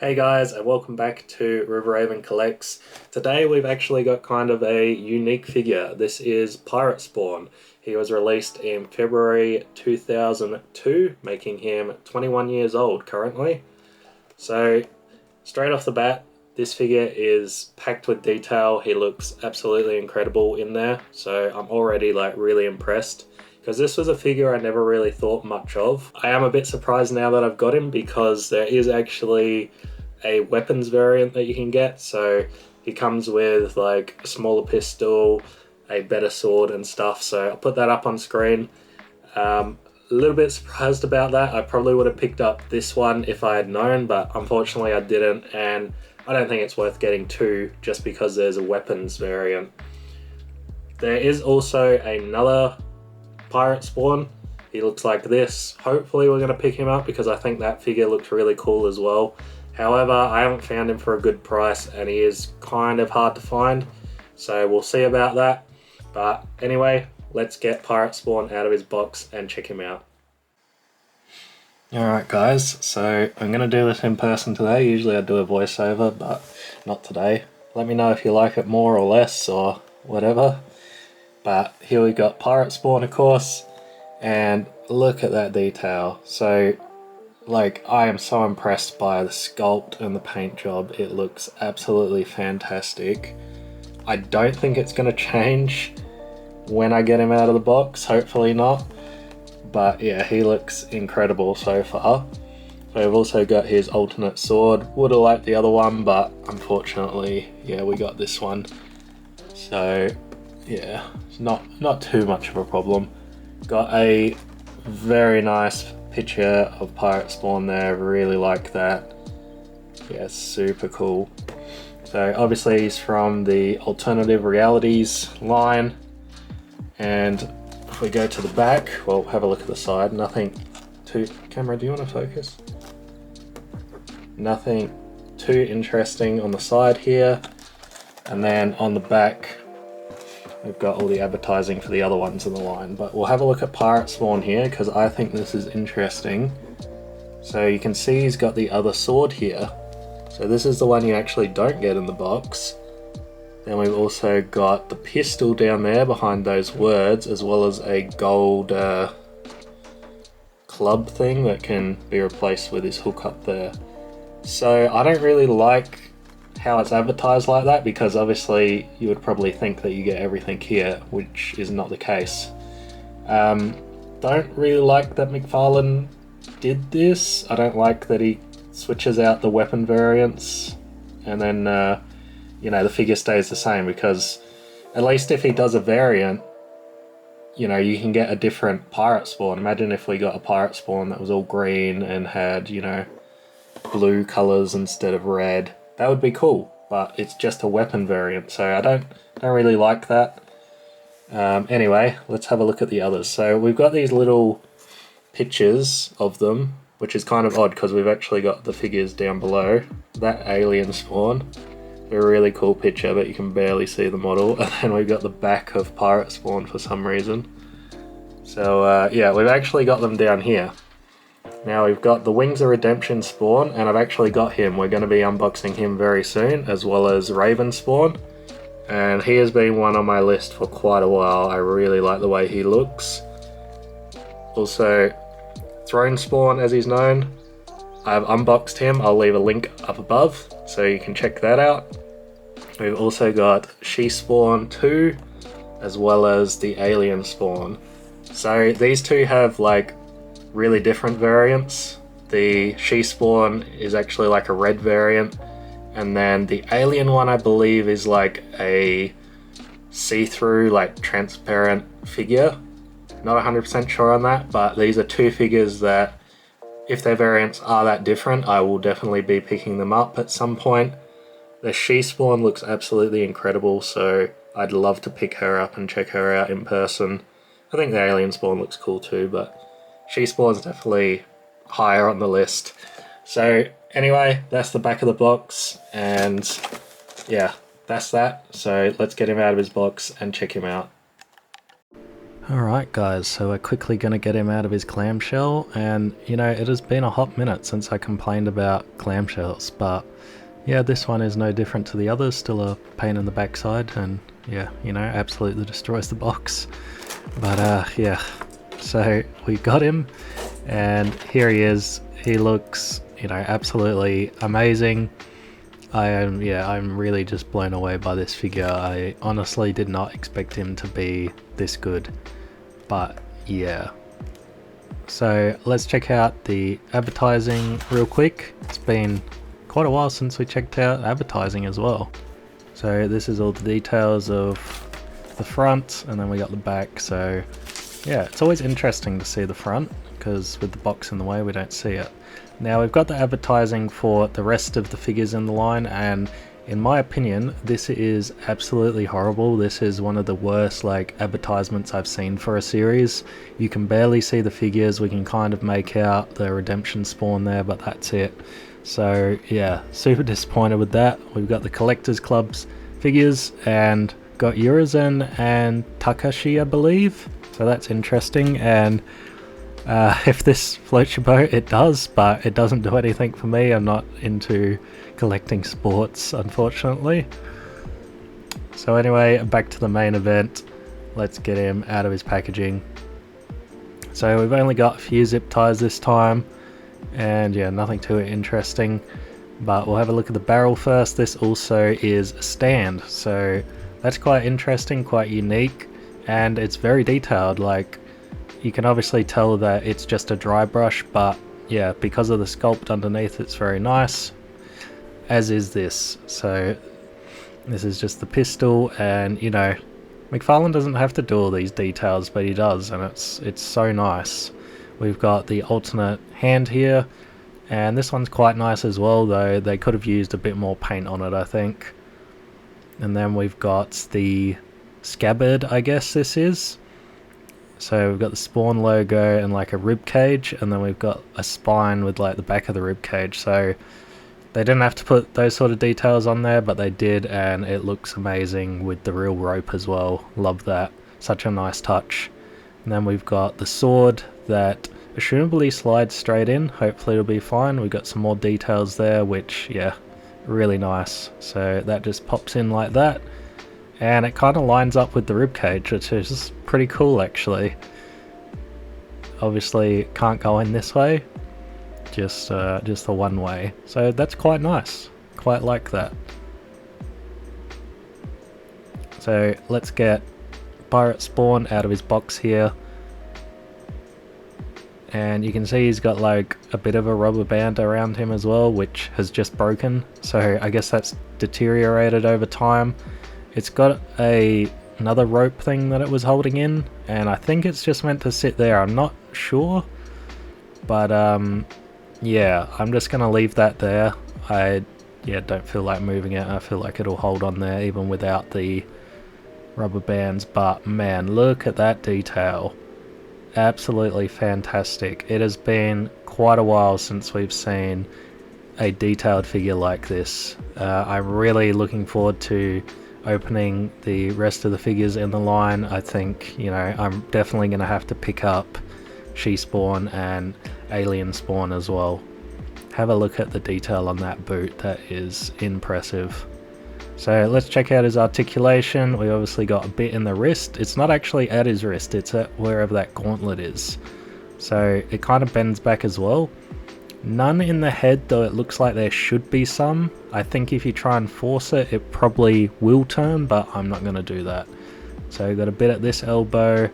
Hey guys, and welcome back to Riverhaven Collects. Today we've actually got kind of a unique figure. This is Pirate Spawn. He was released in February 2002, making him 21 years old currently. So, straight off the bat, this figure is packed with detail. He looks absolutely incredible in there, so I'm already really impressed. Because this was a figure I never really thought much of. I am a bit surprised now that I've got him because there is actually a weapons variant that you can get. So he comes with a smaller pistol, a better sword and stuff. So I'll put that up on screen. A little bit surprised about that. I probably would have picked up this one if I had known, but unfortunately I didn't. And I don't think it's worth getting two just because there's a weapons variant. There is also another Pirate Spawn. He looks like this. Hopefully we're going to pick him up because I think that figure looks really cool as well. However, I haven't found him for a good price and he is kind of hard to find. So we'll see about that. But anyway, let's get Pirate Spawn out of his box and check him out. Alright guys, so I'm going to do this in person today. Usually I do a voiceover, but not today. Let me know if you like it more or less or whatever. But here we got Pirate Spawn, of course, and look at that detail. So, I am so impressed by the sculpt and the paint job. It looks absolutely fantastic. I don't think it's going to change when I get him out of the box, hopefully not. But yeah, he looks incredible so far. So we've also got his alternate sword. Would have liked the other one, but unfortunately, yeah, we got this one. So yeah, it's not too much of a problem. Got a very nice picture of Pirate Spawn there, really like that. Yeah, super cool. So obviously he's from the Alternative Realities line, and if we go to the back, well, have a look at the side. Nothing too... Camera, do you want to focus? Nothing too interesting on the side here. And then on the back, we've got all the advertising for the other ones in the line, but we'll have a look at Pirate Spawn here because I think this is interesting. So you can see he's got the other sword here. So this is the one you actually don't get in the box. Then we've also got the pistol down there behind those words, as well as a gold club thing that can be replaced with his hook up there. So I don't really like how it's advertised like that because obviously you would probably think that you get everything here, which is not the case. Don't really like that McFarlane did this. I don't like that he switches out the weapon variants and then the figure stays the same, because at least if he does a variant, you can get a different Pirate Spawn. Imagine if we got a Pirate Spawn that was all green and had, blue colours instead of red. That would be cool, but it's just a weapon variant, so I don't really like that. Anyway, let's have a look at the others. So we've got these little pictures of them, which is kind of odd because we've actually got the figures down below. That alien spawn, a really cool picture, but you can barely see the model. And then we've got the back of Pirate Spawn for some reason. So yeah, we've actually got them down here. Now we've got the Wings of Redemption Spawn, and I've actually got him. We're going to be unboxing him very soon, as well as Raven Spawn. And he has been one on my list for quite a while. I really like the way he looks. Also, Throne Spawn, as he's known. I've unboxed him. I'll leave a link up above, so you can check that out. We've also got She Spawn 2, as well as the Alien Spawn. So these two have really different variants. The She Spawn is actually a red variant, and then the alien one I believe is a see-through, transparent figure. Not 100% sure on that, but these are two figures that, if their variants are that different, I will definitely be picking them up at some point. The She Spawn looks absolutely incredible, so I'd love to pick her up and check her out in person. I think the Alien Spawn looks cool too, but She Spawn's definitely higher on the list. So anyway, that's the back of the box, and yeah, that's that. So let's get him out of his box and check him out. Alright guys, so we're quickly going to get him out of his clamshell, and you know, it has been a hot minute since I complained about clamshells, but yeah, this one is no different to the others, still a pain in the backside, and yeah, you know, absolutely destroys the box. But yeah, so we got him, and here he is. He looks, you know, absolutely amazing. I'm really just blown away by this figure. I honestly did not expect him to be this good. But yeah, so let's check out the advertising real quick. It's been quite a while since we checked out advertising as well. So this is all the details of the front, and then we got the back. So yeah, it's always interesting to see the front because with the box in the way we don't see it. Now we've got the advertising for the rest of the figures in the line, and in my opinion, this is absolutely horrible. This is one of the worst like advertisements I've seen for a series. You can barely see the figures. We can kind of make out the redemption spawn there, but that's it. So yeah, super disappointed with that. We've got the Collectors Club's figures and got Urizen and Takashi, I believe. So that's interesting, and if this floats your boat, it does, but it doesn't do anything for me. I'm not into collecting sports, unfortunately. So anyway, back to the main event. Let's get him out of his packaging. So we've only got a few zip ties this time, and yeah, nothing too interesting. But we'll have a look at the barrel first. This also is a stand, so that's quite interesting, quite unique, and it's very detailed. Like, you can obviously tell that it's just a dry brush, but yeah, because of the sculpt underneath, it's very nice, as is this. So this is just the pistol, and you know, McFarlane doesn't have to do all these details, but he does, and it's so nice. We've got the alternate hand here, and this one's quite nice as well, though they could have used a bit more paint on it, I think. And then we've got the scabbard, I guess this is. So we've got the Spawn logo and like a rib cage, and then we've got a spine with like the back of the rib cage. So they didn't have to put those sort of details on there, but they did, and it looks amazing with the real rope as well. Love that. Such a nice touch. And then we've got the sword that assumably slides straight in. Hopefully it'll be fine. We've got some more details there, which, yeah, really nice. So that just pops in like that. And it kind of lines up with the ribcage, which is pretty cool actually. Obviously can't go in this way, just the one way. So that's quite nice, quite like that. So let's get Pirate Spawn out of his box here. And you can see he's got like a bit of a rubber band around him as well, which has just broken. So I guess that's deteriorated over time. It's got another rope thing that it was holding in, and I think it's just meant to sit there. I'm not sure, but yeah, I'm just gonna leave that there. I don't feel like moving it. I feel like it'll hold on there even without the rubber bands. But man, look at that detail. Absolutely fantastic. It has been quite a while since we've seen a detailed figure like this. I'm really looking forward to opening the rest of the figures in the line. I think, you know, I'm definitely going to have to pick up She-Spawn and Alien Spawn as well. Have a look at the detail on that boot. That is impressive. So let's check out his articulation. We obviously got a bit in the wrist. It's not actually at his wrist, it's at wherever that gauntlet is. So it kind of bends back as well. None in the head, though it looks like there should be some. I think if you try and force it, it probably will turn, but I'm not going to do that. So we've got a bit at this elbow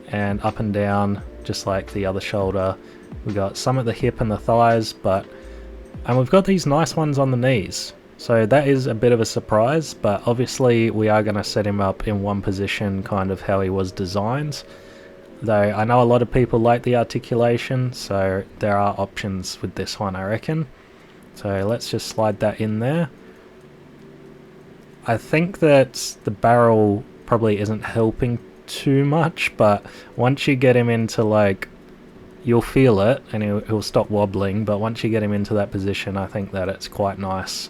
and up and down, just like the other shoulder. We got some at the hip and the thighs, and we've got these nice ones on the knees. So that is a bit of a surprise, but obviously we are going to set him up in one position, kind of how he was designed. Though I know a lot of people like the articulation, so there are options with this one, I reckon. So let's just slide that in there. I think that the barrel probably isn't helping too much, but once you get him into like, you'll feel it and he'll stop wobbling, but once you get him into that position, I think that it's quite nice.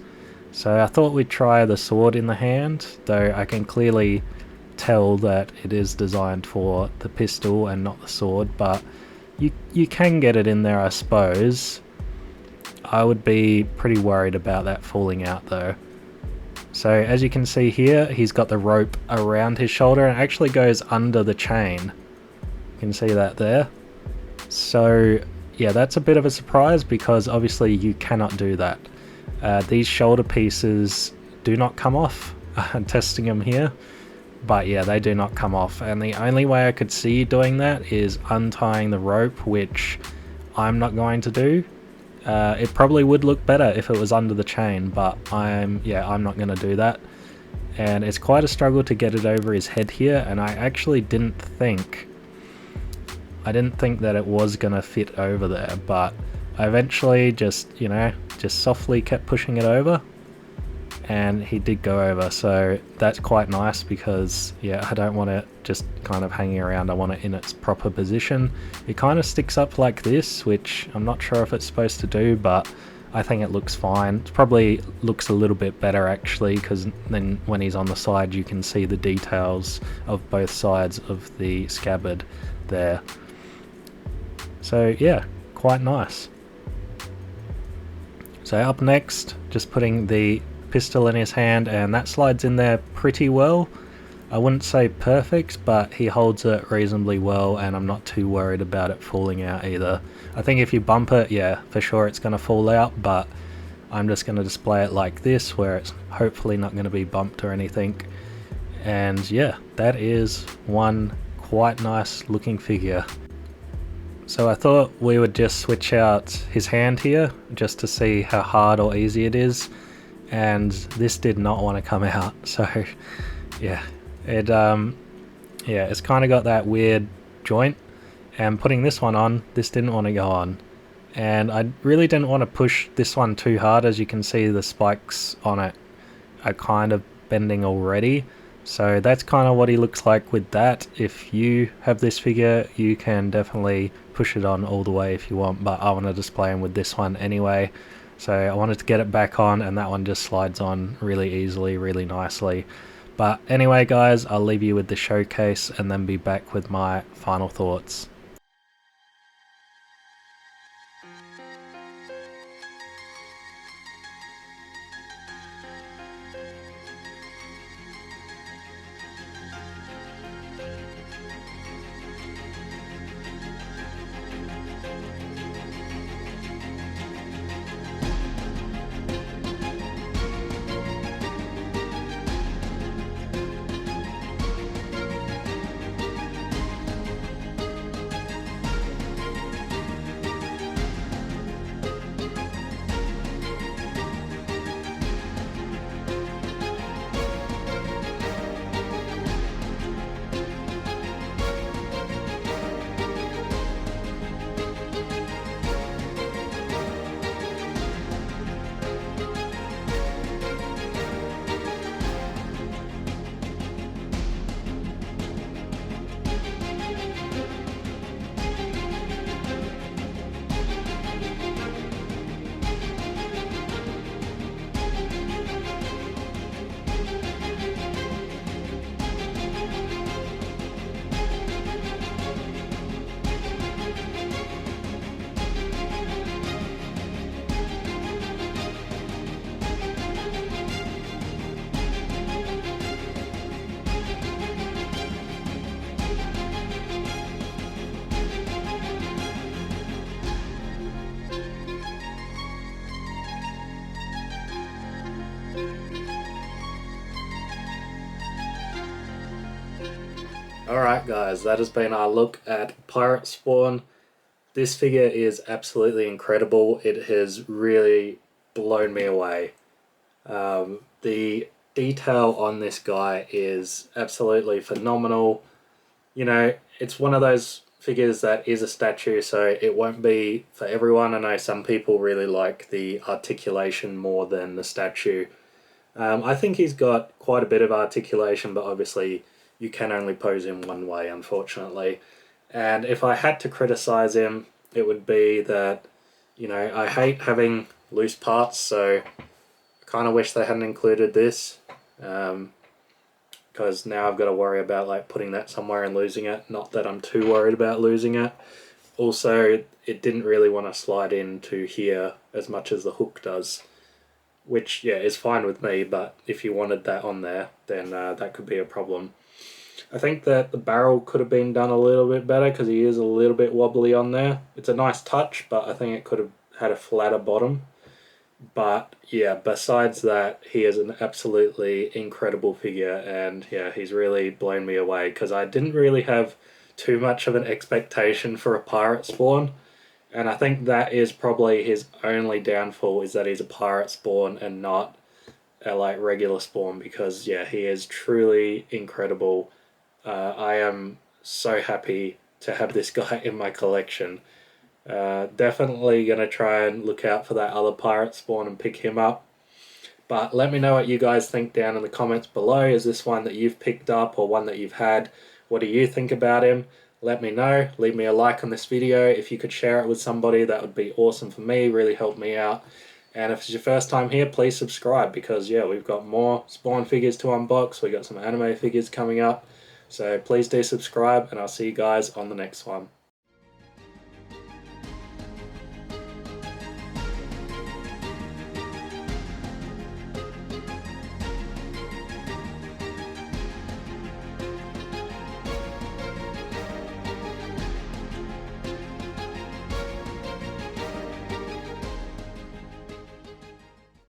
So I thought we'd try the sword in the hand, though I can clearly tell that it is designed for the pistol and not the sword, but you can get it in there, I suppose. I would be pretty worried about that falling out though. So as you can see here, he's got the rope around his shoulder and it actually goes under the chain. You can see that there. So yeah, that's a bit of a surprise because obviously you cannot do that. These shoulder pieces do not come off. I'm testing them here, but yeah, they do not come off, and the only way I could see you doing that is untying the rope, which I'm not going to do. It probably would look better if it was under the chain, but I'm not going to do that. And it's quite a struggle to get it over his head here, and I actually didn't think that it was going to fit over there, but I eventually just softly kept pushing it over, and he did go over. So that's quite nice because yeah, I don't want it just kind of hanging around. I want it in its proper position. It kind of sticks up like this, which I'm not sure if it's supposed to do, but I think it looks fine. It probably looks a little bit better actually, because then when he's on the side you can see the details of both sides of the scabbard there. So yeah, quite nice. So up next, just putting the pistol in his hand, and that slides in there pretty well. I wouldn't say perfect, but he holds it reasonably well, and I'm not too worried about it falling out either. I think if you bump it, yeah, for sure it's going to fall out, but I'm just going to display it like this, where it's hopefully not going to be bumped or anything. And yeah, that is one quite nice looking figure. So I thought we would just switch out his hand here, just to see how hard or easy it is. And this did not want to come out, so yeah, it's kind of got that weird joint, and putting this one on, this didn't want to go on, and I really didn't want to push this one too hard. As you can see, the spikes on it are kind of bending already, so that's kind of what he looks like with that. If you have this figure, you can definitely push it on all the way if you want, but I want to display him with this one anyway. So I wanted to get it back on, and that one just slides on really easily, really nicely. But anyway guys, I'll leave you with the showcase and then be back with my final thoughts. Alright guys, that has been our look at Pirate Spawn. This figure is absolutely incredible. It has really blown me away. The detail on this guy is absolutely phenomenal. You know, it's one of those figures that is a statue, so it won't be for everyone. I know some people really like the articulation more than the statue. I think he's got quite a bit of articulation, but obviously you can only pose him one way, unfortunately. And if I had to criticize him, it would be that, you know, I hate having loose parts, so I kind of wish they hadn't included this. Kind because now I've got to worry about like putting that somewhere and losing it. Not that I'm too worried about losing it. Also, it didn't really want to slide into here as much as the hook does, which, yeah, is fine with me, but if you wanted that on there, then that could be a problem. I think that the barrel could have been done a little bit better because he is a little bit wobbly on there. It's a nice touch, but I think it could have had a flatter bottom. But yeah, besides that, he is an absolutely incredible figure, and yeah, he's really blown me away because I didn't really have too much of an expectation for a pirate spawn. And I think that is probably his only downfall, is that he's a pirate spawn and not a like regular spawn, because yeah, he is truly incredible. I am so happy to have this guy in my collection. Definitely gonna try and look out for that other pirate spawn and pick him up. But let me know what you guys think down in the comments below. Is this one that you've picked up or one that you've had? What do you think about him? Let me know. Leave me a like on this video. If you could share it with somebody, that would be awesome for me. Really help me out. And if it's your first time here, please subscribe, because yeah, we've got more Spawn figures to unbox. We got some anime figures coming up. So please do subscribe, and I'll see you guys on the next one.